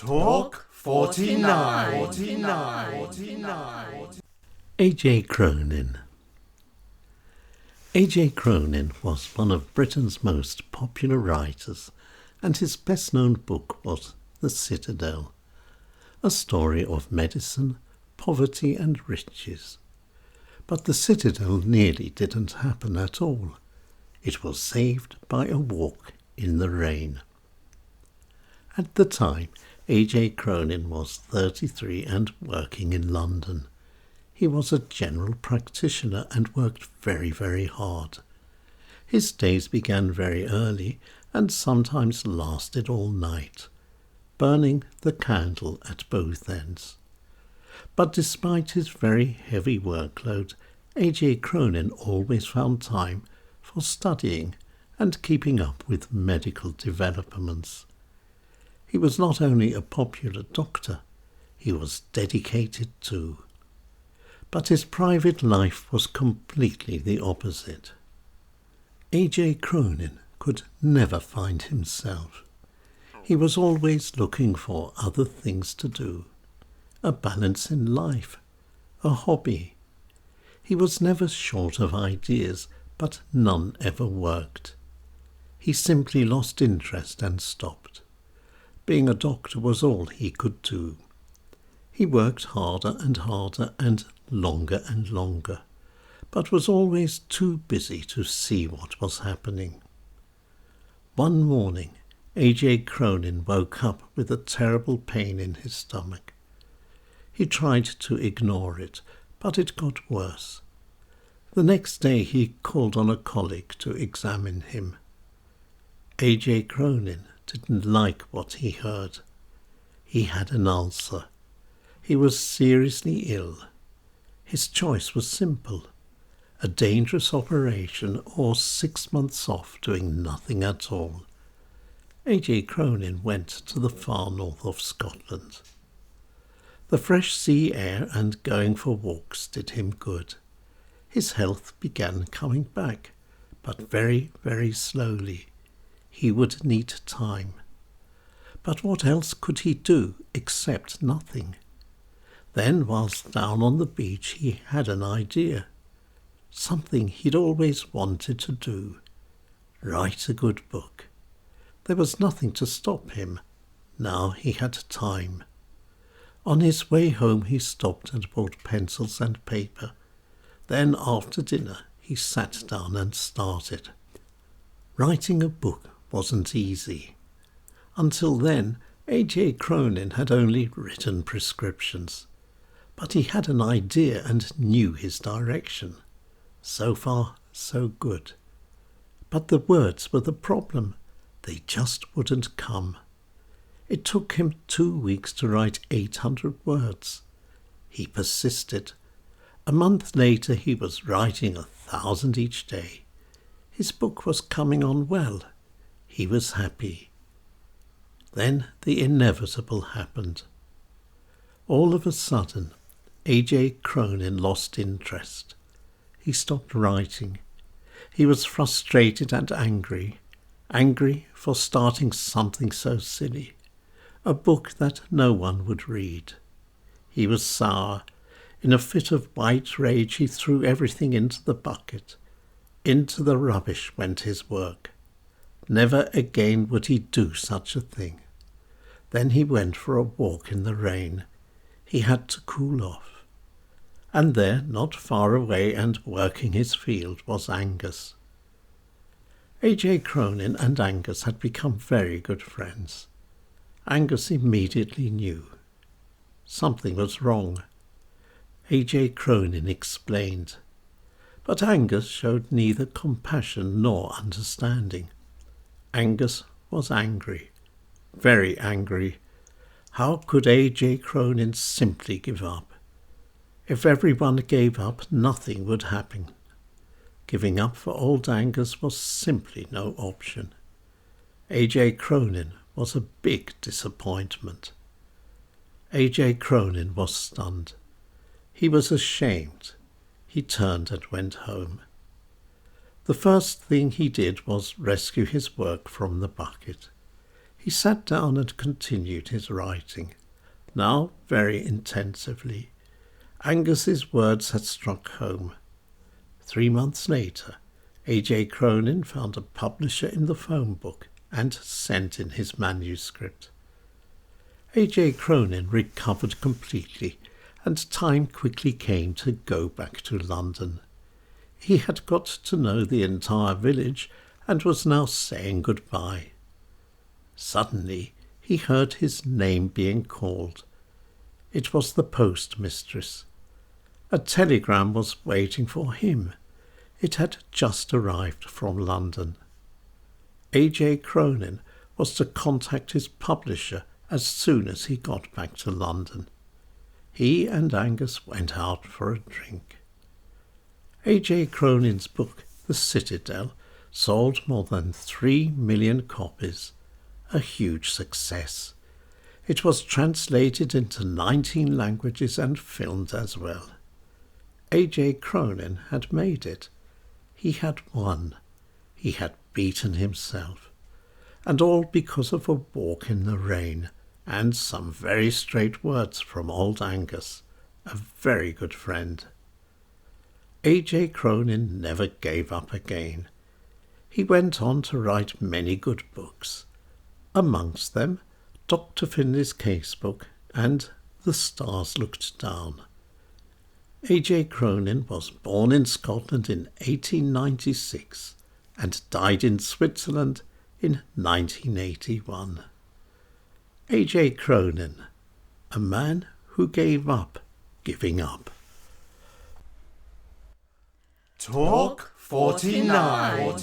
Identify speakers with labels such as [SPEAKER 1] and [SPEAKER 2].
[SPEAKER 1] Talk 49. A.J. Cronin. A.J. Cronin was one of Britain's most popular writers, and his best-known book was The Citadel, a story of medicine, poverty and riches. But the Citadel nearly didn't happen at all. It was saved by a walk in the rain. At the time, A.J. Cronin was 33 and working in London. He was a general practitioner and worked very, very hard. His days began very early and sometimes lasted all night, burning the candle at both ends. But despite his very heavy workload, A.J. Cronin always found time for studying and keeping up with medical developments. He was not only a popular doctor, he was dedicated too. But his private life was completely the opposite. A.J. Cronin could never find himself. He was always looking for other things to do, a balance in life, a hobby. He was never short of ideas, but none ever worked. He simply lost interest and stopped. Being a doctor was all he could do. He worked harder and longer, but was always too busy to see what was happening. One morning, A.J. Cronin woke up with a terrible pain in his stomach. He tried to ignore it, but it got worse. The next day he called on a colleague to examine him. A.J. Cronin didn't like what he heard. He had an ulcer. He was seriously ill. His choice was simple: a dangerous operation or 6 months off doing nothing at all. A.J. Cronin went to the far north of Scotland. The fresh sea air and going for walks did him good. His health began coming back, but very, very slowly. He would need time. But what else could he do except nothing? Then, whilst down on the beach, he had an idea. Something he'd always wanted to do. Write a good book. There was nothing to stop him. Now he had time. On his way home he stopped and bought pencils and paper. Then, after dinner, he sat down and started. Writing a book wasn't easy. Until then, A.J. Cronin had only written prescriptions. But he had an idea and knew his direction. So far, so good. But the words were the problem. They just wouldn't come. It took him 2 weeks to write 800 words. He persisted. A month later he was writing 1,000 each day. His book was coming on well. He was happy. Then the inevitable happened. All of a sudden, A.J. Cronin lost interest. He stopped writing. He was frustrated and angry. Angry for starting something so silly. A book that no one would read. He was sour. In a fit of white rage he threw everything into the bucket. Into the rubbish went his work. Never again would he do such a thing. Then he went for a walk in the rain. He had to cool off. And there, not far away and working his field, was Angus. A.J. Cronin and Angus had become very good friends. Angus immediately knew. Something was wrong. A.J. Cronin explained. But Angus showed neither compassion nor understanding. Angus was angry, very angry. How could A.J. Cronin simply give up? If everyone gave up, nothing would happen. Giving up for old Angus was simply no option. A.J. Cronin was a big disappointment. A.J. Cronin was stunned. He was ashamed. He turned and went home. The first thing he did was rescue his work from the bucket. He sat down and continued his writing, now very intensively. Angus's words had struck home. 3 months later, A.J. Cronin found a publisher in the phone book and sent in his manuscript. A.J. Cronin recovered completely, and time quickly came to go back to London. He had got to know the entire village and was now saying goodbye. Suddenly he heard his name being called. It was the postmistress. A telegram was waiting for him. It had just arrived from London. A.J. Cronin was to contact his publisher as soon as he got back to London. He and Angus went out for a drink. A.J. Cronin's book, The Citadel, sold more than 3 million copies, a huge success. It was translated into 19 languages and filmed as well. A.J. Cronin had made it. He had won. He had beaten himself. And all because of a walk in the rain and some very straight words from old Angus, a very good friend. A.J. Cronin never gave up again. He went on to write many good books, amongst them Dr. Finley's Casebook and The Stars Looked Down. A.J. Cronin was born in Scotland in 1896 and died in Switzerland in 1981. A.J. Cronin, a man who gave up giving up.
[SPEAKER 2] Talk 49.